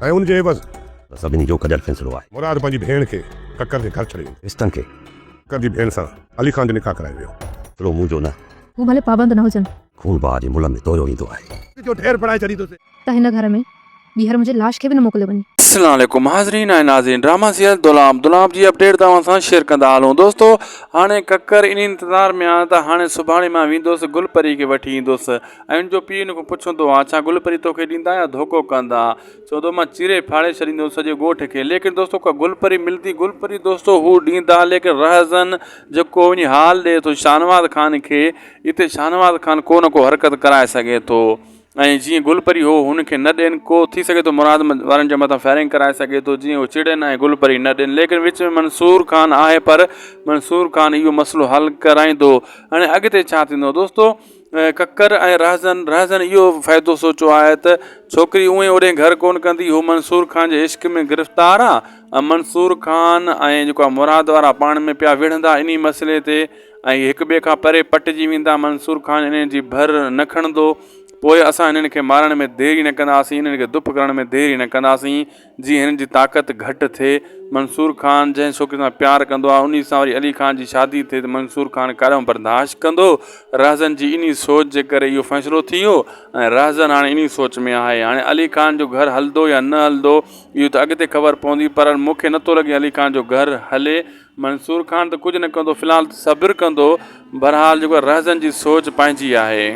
ऐं उनजे बस सभिनी जो गॾियल फ़ैसिलो आहे। मुराद पंहिंजी भेण खे ककर जे घर छॾे रिश्तनि खे ककर जी भेण सां अली ख़ान जो निकाह कराए वियो। थोरो मुंहुं जो न हू भले पाबंद न हुजनि खून भाउ जे मुल्ह में तोड़ो ईंदो आहे। जो ढेर पढ़ाए छॾी थो त हिन घर में ॿीहर मुंहिंजे लाश खे बि न मोकिलियो वञे। अस्सलाम वालेकुम हाज़रीन ऐं नाज़रीन, ड्रामा सीरियल दुलाम जी अपडेट तव्हां सां शेयर कंदा हलूं। दोस्तो हाणे ककर इन इंतज़ार में आहे त हाणे सुभाणे मां वेंदुसि गुलपरी खे वठी ईंदुसि ऐं उनजो पीउ हिन खां पुछंदो आहे छा गुलपरी तोखे ॾींदा या धोखो कंदा। चवंदो मां चिरे फाड़े छॾींदुसि सॼे ॻोठ खे। लेकिन दोस्तो का गुलपरी मिलंदी गुलपरी दोस्तो हू ॾींदा, लेकिन रहज़न जेको वञी हाल ॾिए थो शाहनवाज़ ख़ान खे, हिते शाहनवाज़ ख़ान को न को हरकत कराए सघे थो ऐं जीअं गुलपरी हो हुनखे न ॾियनि, को थी सघे थो मुराद वारनि जे मथां फायरिंग कराए सघे थो जीअं हो चिड़नि ऐं गुलपरी न ॾियनि। लेकिन विच में मंसूर ख़ान आहे, पर मंसूर ख़ान इहो मसइलो हल कराईंदो। हाणे अॻिते छा थींदो दोस्तो, ककर ऐं रहज़न इहो फ़ाइदो सोचियो आहे त छोकिरी उहे ओॾे घर कोन कंदी, हू मंसूर ख़ान जे इश्क में गिरफ़्तार आहे। मंसूर ख़ान ऐं जेको आहे मुराद वारा पाण में पिया विढ़ंदा इन मसइले ते ऐं हिक ॿिए खां परे पटिजी वेंदा। मंसूर ख़ान इन्हनि जी भर न खणंदो, पोइ असां हिननि खे मारण में देरी न कंदासीं, हिननि खे दुप करण में देरी न कंदासीं जीअं हिननि जी ताक़त घटि थिए। मंसूर ख़ान जंहिं छोकिरी सां प्यारु कंदो आहे उन सां वरी अली ख़ान जी शादी थिए त मंसूर ख़ान काॾों बर्दाश्त कंदो। रहज़न जी इन सोच जे करे इहो फ़ैसिलो थी वियो ऐं रहज़न हाणे इन सोच में आहे। हाणे अली ख़ान जो घर हलंदो या न हलंदो इहो त अॻिते ख़बर पवंदी, पर मूंखे नथो लॻे अली ख़ान जो घर हले। मंसूर ख़ान त कुझु न कंदो, फ़िलहाल सब्र कंदो। बहरहाल जेको रहज़न जी सोच पंहिंजी आहे।